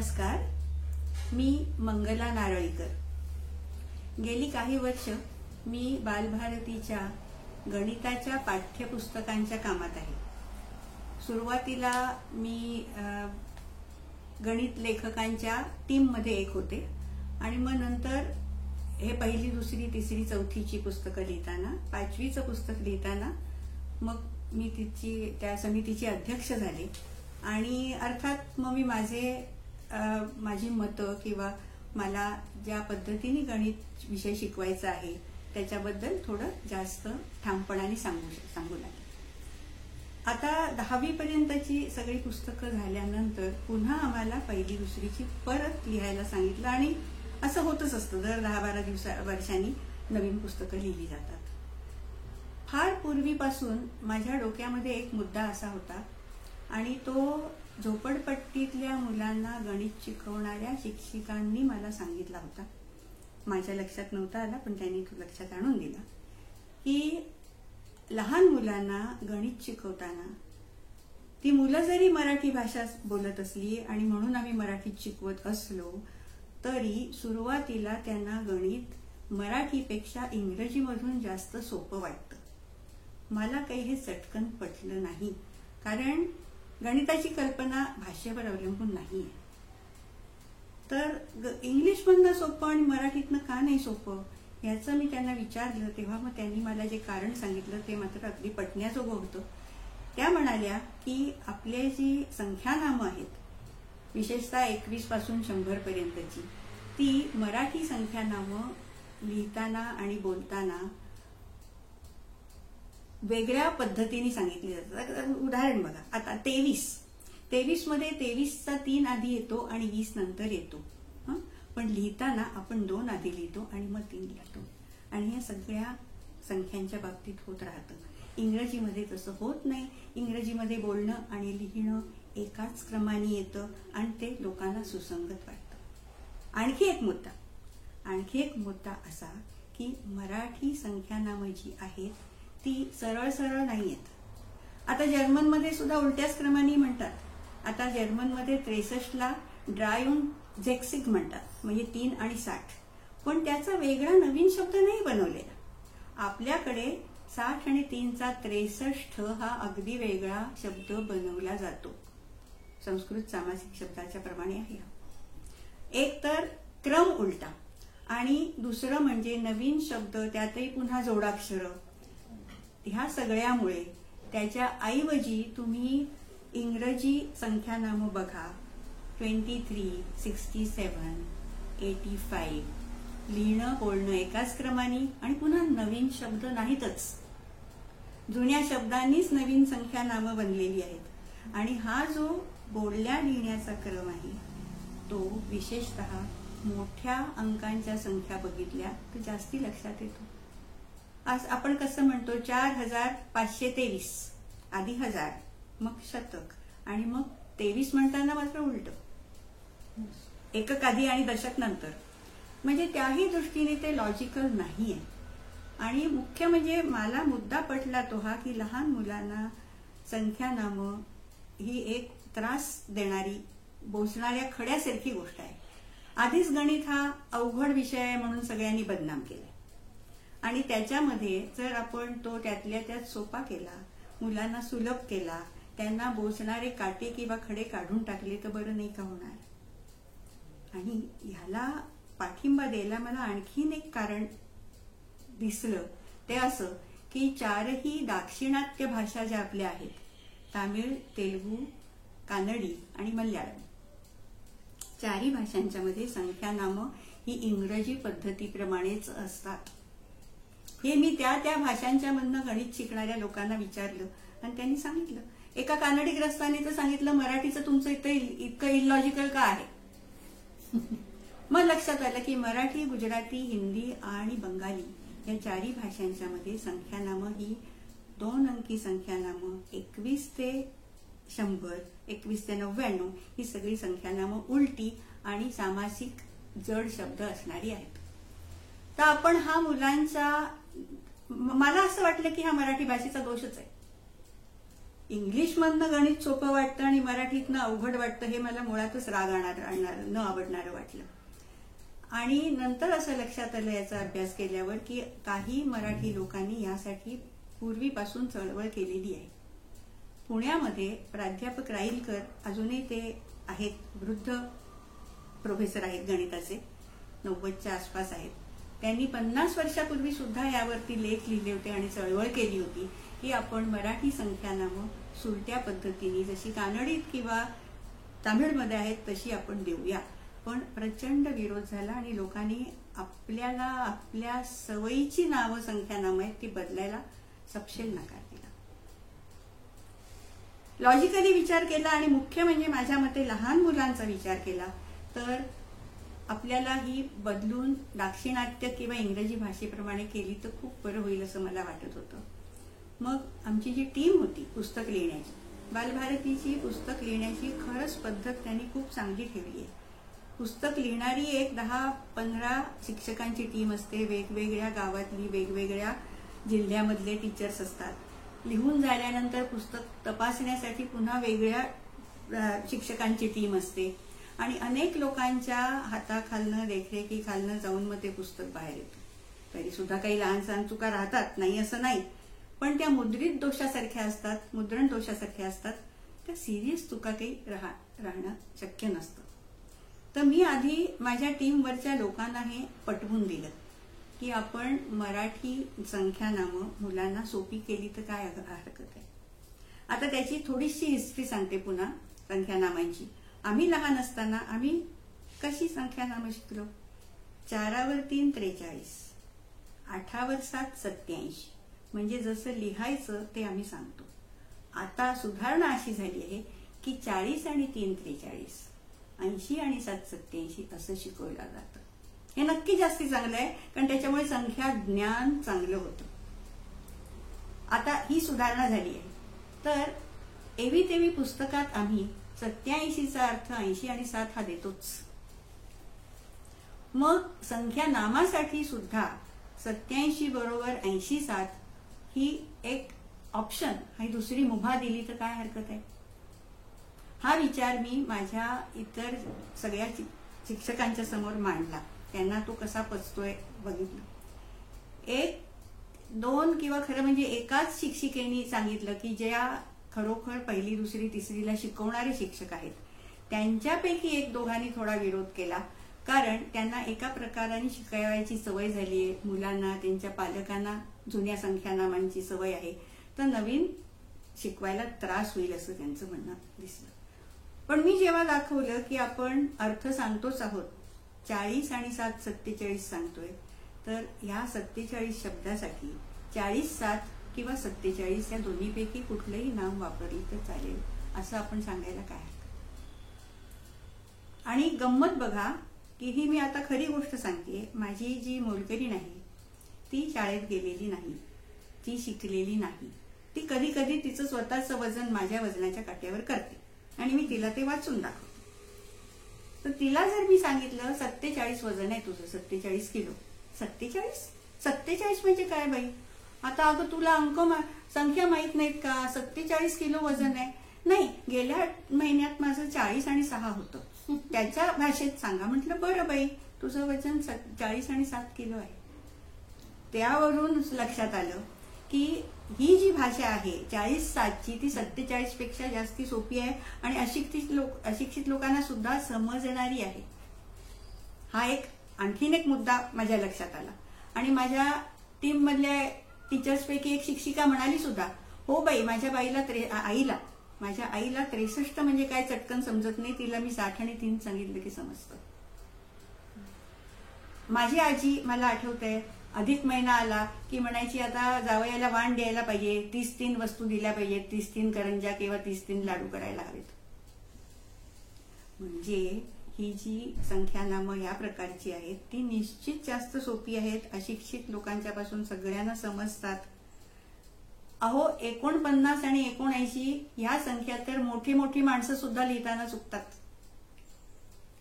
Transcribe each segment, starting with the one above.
नमस्कार. मी मंगला नारळीकर. गेली काही वर्ष मी बालभारतीच्या गणिताच्या पाठ्यपुस्तकांच्या कामात आहे. सुरुवातीला मी गणित लेखकांच्या टीममध्ये एक होते आणि मग नंतर हे पहिली, दुसरी, तिसरी, चौथीची पुस्तकं लिहिताना, पाचवीचं पुस्तक लिहिताना मग मी त्या समितीची अध्यक्ष झाले आणि अर्थात मग मी माझी मतं किंवा मला ज्या पद्धतीने गणित विषय शिकवायचा आहे त्याच्याबद्दल थोडं जास्त ठामपणाने सांगू लागले. आता 10वी पर्यंतची सगळी पुस्तकं झाल्यानंतर पुन्हा आम्हाला पहिली, दुसरीची परत लिहायला सांगितलं आणि असं होतच असतं. दर 10-12 वर्षांनी नवीन पुस्तकं लिहिली जातात. फार पूर्वीपासून माझ्या डोक्यामध्ये एक मुद्दा असा होता आणि तो झोपडपट्टीतल्या मुलांना गणित शिकवणाऱ्या शिक्षिकांनी मला सांगितला होता. माझ्या लक्षात नव्हता आला, पण त्यांनी तो लक्षात आणून दिला की लहान मुलांना गणित शिकवताना ती मुलं जरी मराठी भाषा बोलत असली आणि म्हणून आम्ही मराठीत शिकवत असलो तरी सुरुवातीला त्यांना गणित मराठीपेक्षा इंग्रजीमधून जास्त सोपं वाटतं. मला काही हे चटकन पटलं नाही, कारण गणिताची कल्पना भाषेवर अवलंबून नाहीये. तर इंग्लिशमधनं सोपं आणि मराठीतनं का नाही सोपं याचं मी त्यांना विचारलं. तेव्हा मग त्यांनी मला जे कारण सांगितलं ते मात्र अगदी पटण्याजोगं होतं. त्या म्हणाल्या की आपले जी संख्यानामं आहेत, विशेषतः 21 पासून 100 पर्यंतची, ती मराठी संख्यानामं लिहिताना आणि बोलताना वेगळ्या पद्धतीने सांगितली जातात. उदाहरण बघा, आता 23 मध्ये 23चा 3 आधी येतो आणि 20 नंतर येतो. पण लिहिताना आपण 2 आधी लिहितो आणि मग 3 लिहितो. आणि या सगळ्या संख्यांच्या बाबतीत होत राहतं. इंग्रजीमध्ये तसं होत नाही. इंग्रजीमध्ये बोलणं आणि लिहिणं एकाच क्रमाने येतं आणि ते लोकांना सुसंगत वाटतं. आणखी एक मुद्दा असा की मराठी संख्यानामं जी आहेत ती सरळ नाही आहेत. आता जर्मनमध्ये सुद्धा उलट्याच क्रमाने म्हणतात. आता जर्मनमध्ये 63ला ड्रायुंगझेक्सिग म्हणतात, म्हणजे 3 आणि 60. पण त्याचा वेगळा नवीन शब्द नाही बनवलेला. आपल्याकडे 60 आणि 3चा 63 हा अगदी वेगळा शब्द बनवला जातो. संस्कृत सामासिक शब्दाच्या प्रमाणे आहे. एक तर क्रम उलटा आणि दुसरं म्हणजे नवीन शब्द, त्यातही पुन्हा जोडाक्षर. ह्या सगळ्यामुळे त्याच्या ऐवजी तुम्ही इंग्रजी संख्यानामं बघा, 23, 67, 85, लिहिणं बोलणं एकाच क्रमाने आणि पुन्हा नवीन शब्द नाहीतच. जुन्या शब्दांनीच नवीन संख्यानामं बनलेली आहेत. आणि हा जो बोलल्या लिहिण्याचा क्रम आहे तो विशेषतः मोठ्या अंकांच्या संख्या बघितल्या तर जास्ती लक्षात येतो. आज आपण कसं म्हणतो 4523, आधी 1000, मग शतक आणि मग 23 म्हणताना मात्र उलट, एकक आधी आणि दशक नंतर. म्हणजे त्याही दृष्टीने ते लॉजिकल नाहीये. आणि मुख्य म्हणजे मला मुद्दा पटला तो हा की लहान मुलांना संख्यानामं ही एक त्रास देणारी, बोचणाऱ्या खड्यासारखी गोष्ट आहे. आधीच गणित हा अवघड विषय आहे म्हणून सगळ्यांनी बदनाम केला आणि त्याच्यामध्ये जर आपण तो त्यातल्या त्यात सोपा केला, मुलांना सुलभ केला, त्यांना बोचणारे काटे किंवा खडे काढून टाकले तर बरं नाही का होणार. आणि ह्याला पाठिंबा द्यायला मला आणखीन एक कारण दिसलं. ते असं की 4ही दाक्षिणात्य भाषा ज्या आपल्या आहेत, तामिळ, तेलुगू, कानडी आणि मल्याळम, 4ही भाषांच्या मध्ये संख्यानामं ही इंग्रजी पद्धतीप्रमाणेच असतात. हे मी त्या भाषांच्या मधनं गणित शिकणाऱ्या लोकांना विचारलं आणि त्यांनी सांगितलं. एका कानडीग्रस्ताने तर सांगितलं, मराठीचं तुमचं इतकं इलॉजिकल का आहे. मग लक्षात आलं की मराठी, गुजराती, हिंदी आणि बंगाली या 4ही भाषांच्या मध्ये संख्यानामं ही 2 अंकी संख्यानामं 21 ते 100, 21 ते 99 ही सगळी संख्यानामं उलटी आणि सामासिक जड शब्द असणारी आहेत. तर आपण हा मुलांचा, मला असं वाटलं की हा मराठी भाषेचा दोषच आहे. इंग्लिशमधनं गणित सोपं वाटतं आणि मराठीतनं अवघड वाटतं हे मला मुळातच राग आणणार न आवडणारं वाटलं. आणि नंतर असं लक्षात आलं याचा अभ्यास केल्यावर की काही मराठी लोकांनी यासाठी पूर्वीपासून चळवळ केलेली आहे. पुण्यामध्ये प्राध्यापक राईलकर, अजूनही ते आहेत, वृद्ध प्रोफेसर आहेत गणिताचे, 90च्या आसपास आहेत. त्यांनी 50 वर्षापूर्वी सुद्धा यावरती लेख लिहिले होते आणि चळवळ केली होती की आपण मराठी संख्यानामं सुलट्या पद्धतीने जशी कानडीत किंवा तामिळमध्ये आहेत तशी आपण देऊया. पण प्रचंड विरोध झाला आणि लोकांनी आपल्याला आपल्या सवयीची नावं संख्यानामं आहेत ती बदलायला सपशेल नकार दिला. लॉजिकली विचार केला आणि मुख्य म्हणजे माझ्या मते लहान मुलांचा विचार केला तर आपल्याला ही बदलून दाक्षिणात्य किंवा इंग्रजी भाषेप्रमाणे केली तर खूप बरं होईल असं मला वाटत होतं. मग आमची जी टीम होती पुस्तक लिहिण्याची, बालभारतीची पुस्तक लिहिण्याची खरंच पद्धत त्यांनी खूप चांगली ठेवली आहे. पुस्तक लिहिणारी एक 10-15 शिक्षकांची टीम असते. वेगवेगळ्या गावातली वेगवेगळ्या जिल्ह्यामधले टीचर्स असतात. लिहून झाल्यानंतर पुस्तक तपासण्यासाठी पुन्हा वेगळ्या शिक्षकांची टीम असते आणि अनेक लोकांच्या हाताखालनं देखरेखीखालनं जाऊन मग ते पुस्तक बाहेर येतं. तरी सुद्धा काही लहान सहान चुका राहतात, नाही असं नाही, पण त्या मुद्रित दोषासारख्या असतात, मुद्रण दोषासारख्या असतात. त्या सिरियस चुका काही राहणं शक्य नसतं. तर मी आधी माझ्या टीमवरच्या लोकांना हे पटवून दिलं की आपण मराठी संख्यानामं मुलांना सोपी केली तर काय हरकत आहे. आता त्याची थोडीशी हिस्ट्री सांगते पुन्हा संख्यानामांची. आम्ही लहान असताना आम्ही कशी संख्यानामं शिकलो? 4वर 3 43, 8वर 7 87, म्हणजे जसं लिहायचं ते आम्ही सांगतो. आता सुधारणा अशी झाली आहे की 40 आणि 3 43, 80 आणि 7 87 असं शिकवलं जातं. हे नक्की जास्ती चांगलं आहे कारण त्याच्यामुळे संख्या ज्ञान चांगलं होतं. आता ही सुधारणा झाली आहे. तर एवी तेवी पुस्तकात आम्ही 87चा अर्थ 80 आणि 7 हा देतोच. मग संख्या नामासाठी सुद्धा 87 बरोबर 80 7 ही एक ऑप्शन, ही दुसरी मुभा दिली तर काय हरकत आहे. हा विचार मी माझ्या इतर सगळ्या शिक्षकांच्या समोर मांडला. त्यांना तो कसा पचतोय बघितलं. 1-2 किंवा खरं म्हणजे एकाच शिक्षिकेनी सांगितलं की ज्या खरोखर 1ली 2री 3रीला शिकवणारे शिक्षक आहेत त्यांच्यापैकी 1-2 थोडा विरोध केला कारण त्यांना एका प्रकाराने शिकवायची सवय झाली आहे. मुलांना त्यांच्या पालकांना जुन्या संख्यानामांची सवय आहे तर नवीन शिकवायला त्रास होईल असं त्यांचं म्हणणं दिसलं. पण मी जेव्हा दाखवलं की आपण अर्थ सांगतोच आहोत, 40 आणि 7 47 सांगतोय, तर या 47 शब्दासाठी 40 7 किंवा 47 या दोन्हीपैकी कुठलंही नाव वापरलं तर चालेल असं आपण सांगायला काय हरकत. आणि गंमत बघा की ही मी आता खरी गोष्ट सांगतेय. माझी जी मोलकरीण आहे ती शाळेत गेलेली नाही, ती शिकलेली नाही. ती कधी कधी तिचं स्वतःचं वजन माझ्या वजनाच्या काट्यावर करते आणि मी तिला ते वाचून दाखवते. तर तिला जर मी सांगितलं 47 वजन आहे तुझं, 47 किलो. 47 म्हणजे काय बाई? आता अगं तुला अंक संख्या माहित नाहीत का? 47 किलो वजन आहे. नाही, गेल्या महिन्यात माझं 40 आणि 6 होतं, त्याच्या भाषेत सांगा. म्हटलं बरं बाई, तुझं वजन 40 आणि 7 किलो आहे. त्यावरून लक्षात आलं की ही जी भाषा आहे 40-7ची ती 47 पेक्षा जास्ती सोपी आहे आणि अशिक्षित लोकांना सुद्धा समजणारी आहे. हा एक आणखीन एक मुद्दा माझ्या लक्षात आला. आणि माझ्या टीम मधल्या टीचर्सपैकी एक शिक्षिका म्हणाली सुद्धा, हो बाई, माझ्या आईला 63 म्हणजे काय चटकन समजत नाही, तिला मी 60 आणि 3 सांगितलं की समजतं. माझी आजी, मला आठवतंय, अधिक महिना आला की म्हणायची आता जावयाला वाण द्यायला पाहिजे, 33 वस्तू दिल्या पाहिजेत, 33 करंज्या किंवा 33 लाडू करायला हवेत. म्हणजे ही जी संख्यानामं या प्रकारची आहेत ती निश्चित जास्त सोपी आहेत, अशिक्षित लोकांच्या पासून सगळ्यांना समजतात. अहो 49 आणि 79 या संख्या तर मोठी मोठी माणसं सुद्धा लिहिताना चुकतात.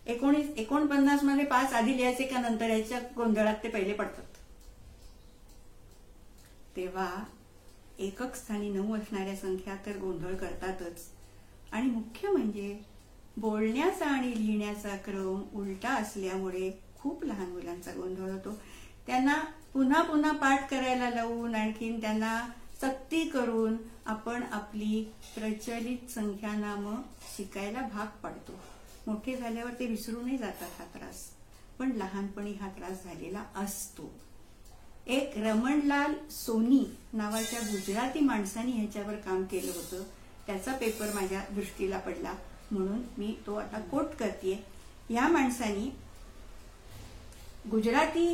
49 मध्ये 5 आधी लिहायचे का नंतर याच्या गोंधळात ते पहिले पडतात. तेव्हा एकक स्थानी 9 असणाऱ्या संख्या तर गोंधळ करतातच. आणि मुख्य म्हणजे बोलण्याचा आणि लिहिण्याचा क्रम उलटा असल्यामुळे खूप लहान मुलांचा गोंधळ होतो. त्यांना पुन्हा पुन्हा पाठ करायला लावून आणखीन त्यांना सक्ती करून आपण आपली प्रचलित संख्यानामं शिकायला भाग पाडतो. मोठे झाल्यावर ते विसरूनही जातात हा त्रास, पण लहानपणी हा त्रास झालेला असतो. एक रमणलाल सोनी नावाच्या गुजराती माणसाने ह्याच्यावर काम केलं होतं. त्याचा पेपर माझ्या दृष्टीला पडला म्हणून मी तो आता कोट करतेय. या माणसानी गुजराती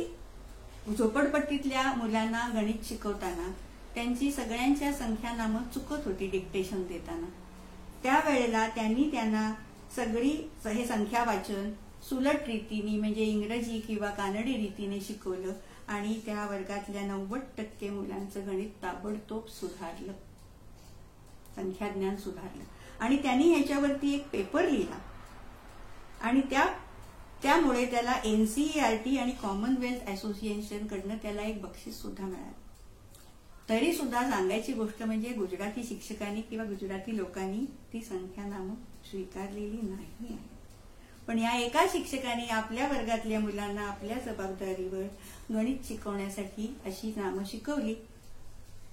झोपडपट्टीतल्या मुलांना गणित शिकवताना त्यांची सगळ्यांच्या संख्यानामं चुकत होती डिक्टेशन देताना. त्यावेळेला त्यांना सगळी हे संख्या वाचन सुलट रीतीने म्हणजे इंग्रजी किंवा कानडी रीतीने शिकवलं आणि त्या वर्गातल्या 90% मुलांचं गणित ताबडतोब सुधारलं, संख्याज्ञान सुधारलं. आणि त्यांनी ह्याच्यावरती एक पेपर लिहिला आणि त्यामुळे त्याला NCERT आणि कॉमनवेल्थ असोसिएशन कडनं त्याला एक बक्षीस सुद्धा मिळालं. तरी सुद्धा सांगायची गोष्ट म्हणजे गुजराती शिक्षकांनी किंवा गुजराती लोकांनी ती संख्यानामं स्वीकारलेली नाही आहे. पण या एका शिक्षकाने आपल्या वर्गातल्या मुलांना आपल्या जबाबदारीवर गणित शिकवण्यासाठी अशी नामं शिकवली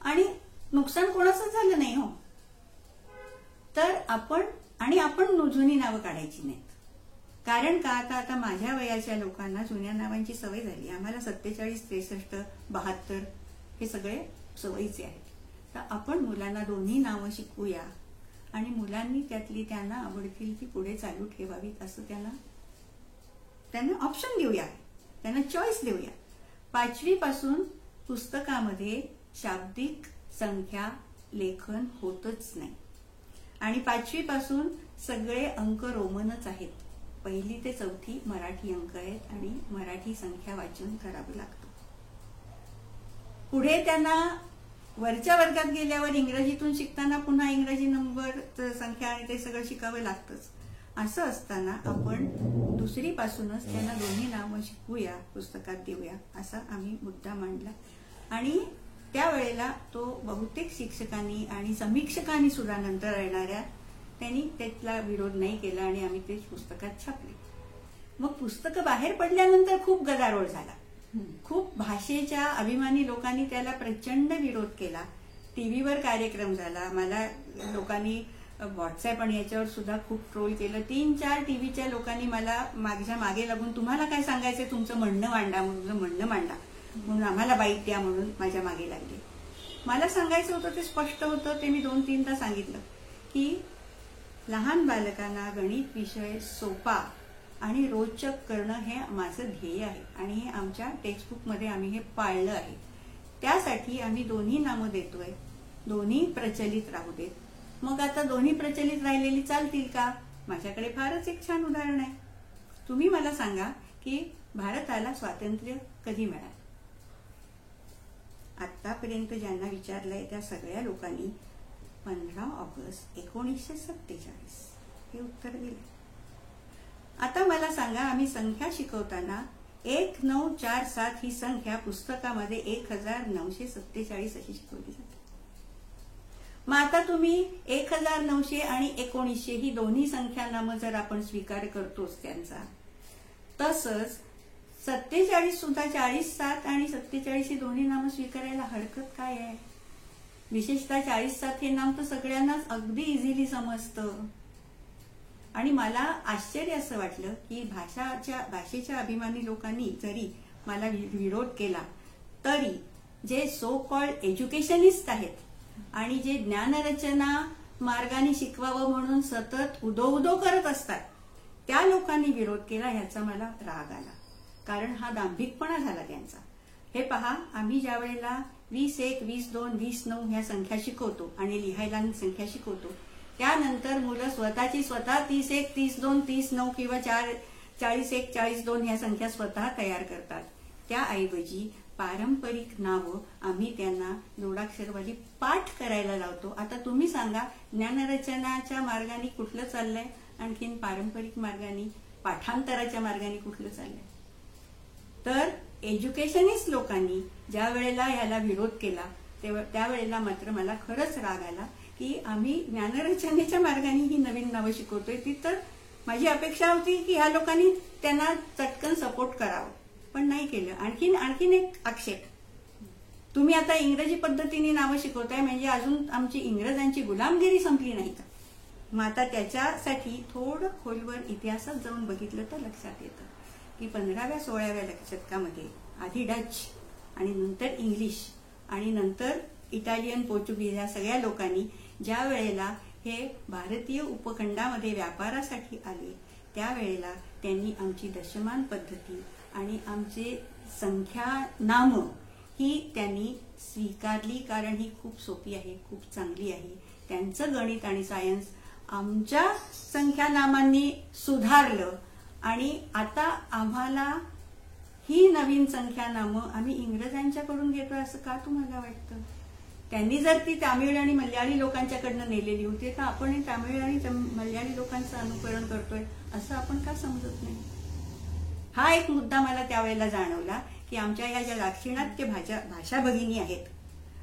आणि नुकसान कोणाचंच झालं नाही हो. तर आपण जुनी नावं काढायची नाहीत. कारण का आता माझ्या वयाच्या लोकांना जुन्या नावांची सवय झाली. आम्हाला 47, 63, 72 हे सगळे सवयीचे आहेत. तर आपण मुलांना दोन्ही नावं शिकवूया आणि मुलांनी त्यातली त्यांना आवडतील ती पुढे चालू ठेवावीत असं त्यांना ऑप्शन देऊया, त्यांना चॉईस देऊया. 5वी पासून पुस्तकामध्ये शाब्दिक संख्या लेखन होतच नाही आणि 5वी पासून सगळे अंक रोमनच आहेत. 1ली ते 4थी मराठी अंक आहेत आणि मराठी संख्या वाचन करावं लागतं. पुढे त्यांना वरच्या वर्गात गेल्यावर इंग्रजीतून शिकताना पुन्हा इंग्रजी नंबर संख्या आणि ते सगळं शिकावं लागतंच. असं असताना आपण 2री पासूनच त्यांना दोन्ही नावं शिकवूया, पुस्तकात देऊया असा आम्ही मुद्दा मांडला. आणि त्यावेळेला तो बहुतेक शिक्षकांनी आणि समीक्षकांनी सुद्धा नंतर येणाऱ्या त्यांनी त्यातला विरोध नाही केला आणि आम्ही तेच पुस्तकात छापले. मग पुस्तकं बाहेर पडल्यानंतर खूप गदारोळ झाला. खूप भाषेच्या अभिमानी लोकांनी त्याला प्रचंड विरोध केला. टीव्हीवर कार्यक्रम झाला. मला लोकांनी व्हॉट्सअप आणि याच्यावर सुद्धा खूप ट्रोल केलं. 3-4 टीव्हीच्या लोकांनी मला माझ्या मागे लागून तुम्हाला काय सांगायचं तुमचं म्हणणं मांडा म्हणून आम्हाला बाईट द्या म्हणून माझ्या मागे लागले. मला सांगायचं होतं ते स्पष्ट होतं. ते मी 2-3दा सांगितलं की लहान बालकांना गणित विषय सोपा आणि रोचक करणं हे माझं ध्येय आहे आणि हे आमच्या टेक्स्टबुकमध्ये आम्ही हे पाळलं आहे. त्यासाठी आम्ही दोन्ही नामं देतोय. दोन्ही प्रचलित राहू देत. मग आता दोन्ही प्रचलित राहिलेली चालतील का? माझ्याकडे फारच एक छान उदाहरण आहे. तुम्ही मला सांगा की भारताला स्वातंत्र्य कधी मिळालं? आतापर्यंत ज्यांना विचारलंय त्या सगळ्या लोकांनी 15 ऑगस्ट 1947 हे उत्तर दिले. आता मला सांगा, आम्ही संख्या शिकवताना 1947 ही संख्या पुस्तकामध्ये 1947 अशी शिकवली जाते. मग आता तुम्ही 1900 आणि 1900 ही दोन्ही संख्यानामं जर आपण स्वीकार करतोच त्यांचा, तसंच 47 सुद्धा 40-7 आणि 47 ही दोन्ही नामं स्वीकारायला हरकत काय आहे? विशेषतः 40-7 हे नाव तर सगळ्यांनाच अगदी इझिली समजतं. आणि मला आश्चर्य असं वाटलं की भाषेच्या अभिमानी लोकांनी जरी मला विरोध केला तरी जे सो कॉल्ड एज्युकेशनिस्ट आहेत आणि जे ज्ञानरचना मार्गाने शिकवावं म्हणून सतत उदो करत असतात त्या लोकांनी विरोध केला. ह्याचा मला राग आला. कारण हा दांभिकपणा झाला त्यांचा. हे पहा, आम्ही ज्या वेळेला 21, 22, 29 ह्या संख्या शिकवतो आणि लिहायला संख्या शिकवतो, त्यानंतर मुलं स्वतः 31, 32, 39 किंवा 41, 42 ह्या संख्या स्वतः तयार करतात. त्याऐवजी पारंपरिक नावं आम्ही त्यांना जोडाक्षरवाली पाठ करायला लावतो. आता तुम्ही सांगा, ज्ञानरचनाच्या मार्गाने कुठलं चाललंय, आणखीन पारंपरिक मार्गाने पाठांतराच्या मार्गाने कुठलं चाललंय? तर एज्युकेशनिस्ट लोकांनी ज्या वेळेला ह्याला विरोध केला त्यावेळेला मात्र मला खरंच राग आला की आम्ही ज्ञानरचनेच्या मार्गाने ही नवीन नावं शिकवतोय. ती तर माझी अपेक्षा होती की ह्या लोकांनी त्यांना चटकन सपोर्ट करावं, पण नाही केलं. आणखीन एक आक्षेप, तुम्ही आता इंग्रजी पद्धतीने नावं शिकवताय म्हणजे अजून आमची इंग्रजांची गुलामगिरी संपली नाही का? मग आता त्याच्यासाठी थोडं खोलवर इतिहासात जाऊन बघितलं तर लक्षात येतं की 15व्या-16व्या शतकामध्ये आधी डच आणि नंतर इंग्लिश आणि नंतर इटालियन, पोर्तुगीज या सगळ्या लोकांनी ज्या वेळेला हे भारतीय उपखंडामध्ये व्यापारासाठी आले त्यावेळेला त्यांनी आमची दशमान पद्धती आणि आमचे संख्या नामं ही त्यांनी स्वीकारली, कारण ही खूप सोपी आहे, खूप चांगली आहे. त्यांचं गणित आणि सायन्स आमच्या संख्या नामांनी सुधारलं आणि आता आम्हाला ही नवीन संख्या नामं आम्ही इंग्रजांच्याकडून घेतोय असं का तुम्हाला वाटतं? त्यांनी जर ती तामिळ आणि मल्याळी लोकांच्याकडनं नेलेली होती तर आपण तामिळ आणि मल्याळी लोकांचं अनुकरण करतोय असं आपण का समजत नाही? हा एक मुद्दा मला त्यावेळेला जाणवला की आमच्या या ज्या दाक्षिणात्य भाषा भगिनी आहेत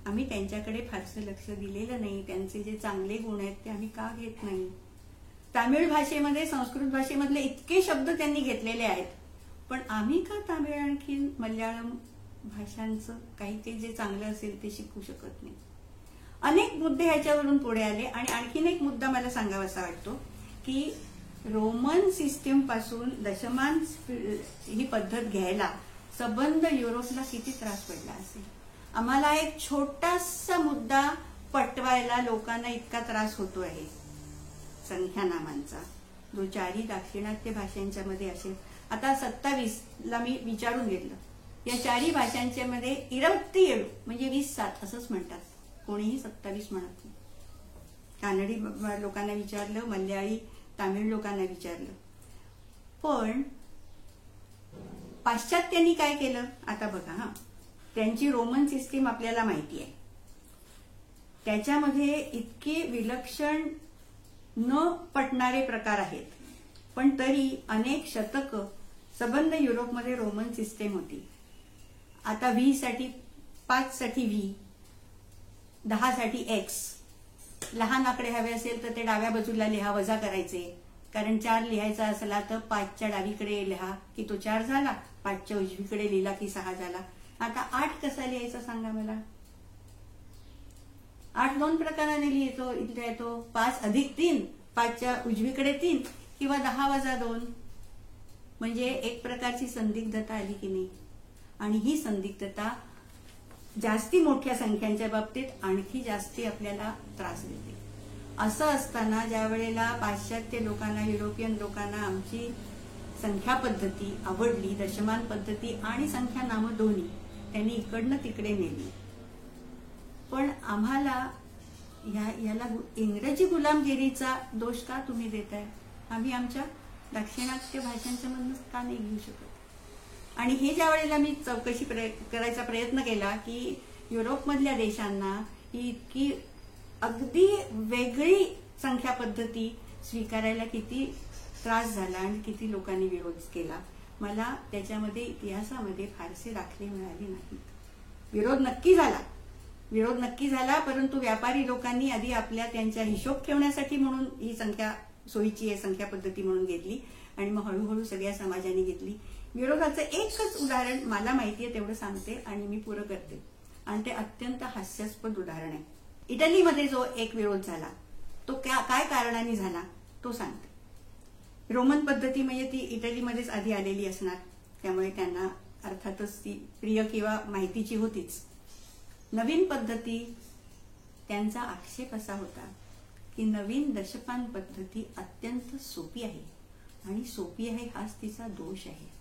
आम्ही त्यांच्याकडे फारसं लक्ष दिलेलं नाही. त्यांचे जे चांगले गुण आहेत ते आम्ही का घेत नाही? तामिळ भाषेमध्ये, संस्कृत भाषेमधले इतके शब्द त्यांनी घेतलेले आहेत, पण आम्ही का तामिळ आणखी मल्याळम भाषांचं काही जे चांगलं असेल ते शिकू शकत नाही? अनेक मुद्दे ह्याच्यावरून पुढे आले. आणि आणखीन एक मुद्दा मला सांगावासा वाटतो की रोमन सिस्टीम पासून दशमान ही पद्धत घ्यायला सबंध युरोपला किती त्रास पडला असेल. आम्हाला एक छोटासा मुद्दा पटवायला लोकांना इतका त्रास होतो आहे संख्या नामांचा, जो चारी दाक्षिणात्य भाषांच्या मध्ये असेल. आता 27ला मी विचारून घेतलं, या चारी भाषांच्या मध्ये 27 म्हणजे 27 असंच म्हणतात, कोणीही 27 म्हणत नाही. कानडी लोकांना विचारलं, मल्याळी तामिळ लोकांना विचारलं, पण पाश्चात्यांनी काय केलं आता बघा. त्यांची रोमन सिस्टीम आपल्याला माहिती आहे, त्याच्यामध्ये इतके विलक्षण न पटणारे प्रकार आहेत, पण तरी अनेक शतक सबंध युरोपमध्ये रोमन सिस्टीम होती. आता 20 साठी 5 साठी व्ही, 10 साठी एक्स, लहान आकडे हवे असेल तर ते डाव्या बाजूला लिहा, वजा करायचे, कारण 4 लिहायचा असला तर 5च्या डावीकडे लिहा की तो 4 झाला, 5च्या उजवीकडे लिहिला की 6 झाला. आता 8 कसा लिहायचा सांगा मला? 8 2 प्रकाराने लिहितो, 5 अधिक 3, 5च्या उजवीकडे 3 किंवा 10 वजा 2, म्हणजे एक प्रकारची संदिग्धता आली की नाही. आणि ही संदिग्धता जास्ती मोठ्या संख्यांच्या बाबतीत आणखी जास्ती आपल्याला त्रास देते. असं असताना ज्या वेळेला पाश्चात्य लोकांना, युरोपियन लोकांना आमची संख्या पद्धती आवडली, दशमान पद्धती आणि संख्या नामं दोन्ही त्यांनी इकडनं तिकडे नेली, पण आम्हाला याला इंग्रजी गुलामगिरीचा दोष का तुम्ही देताय? आम्ही आमच्या दाक्षिणात्य भाषांच्या मधून का नाही घेऊ शकत? आणि हे ज्या वेळेला मी चौकशी करायचा प्रयत्न केला की युरोपमधल्या देशांना ही इतकी अगदी वेगळी संख्या पद्धती स्वीकारायला किती त्रास झाला आणि किती लोकांनी विरोध केला, मला त्याच्यामध्ये इतिहासामध्ये फारसे दाखले मिळाले नाहीत. विरोध नक्की झाला, परंतु व्यापारी लोकांनी आधी त्यांच्या हिशोब ठेवण्यासाठी म्हणून ही संख्या सोयीची आहे संख्या पद्धती म्हणून घेतली आणि मग हळूहळू सगळ्या समाजाने घेतली. विरोधाचं एकच उदाहरण मला माहितीये तेवढं सांगते आणि मी पुरं करते, आणि ते अत्यंत हास्यास्पद उदाहरण आहे. इटलीमध्ये जो एक विरोध झाला तो काय कारणाने झाला तो सांगते. रोमन पद्धती म्हणजे ती इटलीमध्येच आधी आलेली असणार, त्यामुळे त्यांना अर्थातच ती प्रिय किंवा माहितीची होतीच. नवीन पद्धती, त्यांचा आक्षेप असा होता की नवीन दशमान पद्धती अत्यंत सोपी आहे, आणि सोपी आहे हाच तिचा दोष आहे.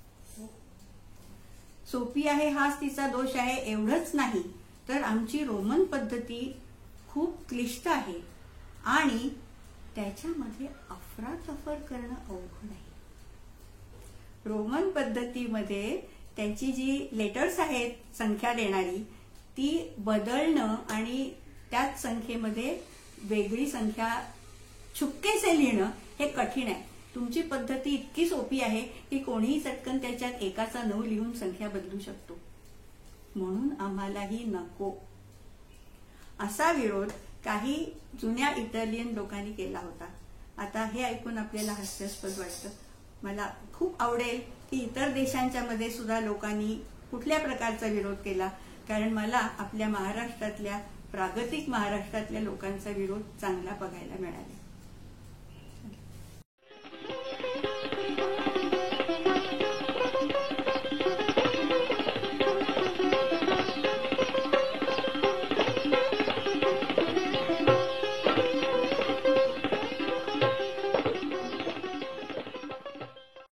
सोपी आहे हाच तिचा दोष आहे. एवढंच नाही तर आमची रोमन पद्धती खूप क्लिष्ट आहे आणि त्याच्यामध्ये अफरातफर करणं अवघड आहे. रोमन पद्धतीमध्ये त्यांची जी लेटर्स आहेत संख्या देणारी ती बदलणं आणि त्याच संख्येमध्ये वेगळी संख्या छुपकेसे लिहिणं हे कठीण आहे. तुमची पद्धती इतकी सोपी आहे की कोणीही चटकन त्याच्यात 1चा 9 लिहून संख्या बदलू शकतो. म्हणून आम्हालाही नको. असा विरोध काही जुन्या इटालियन लोकांनी केला होता. आता हे ऐकून आपल्याला हास्यास्पद वाटतं. मला खूप आवडेल की इतर देशांच्या मध्ये सुद्धा लोकांनी कुठल्या प्रकारचा विरोध केला, कारण मला आपल्या महाराष्ट्रातल्या प्रागतिक महाराष्ट्रातल्या लोकांचा विरोध चांगला बघायला मिळाला.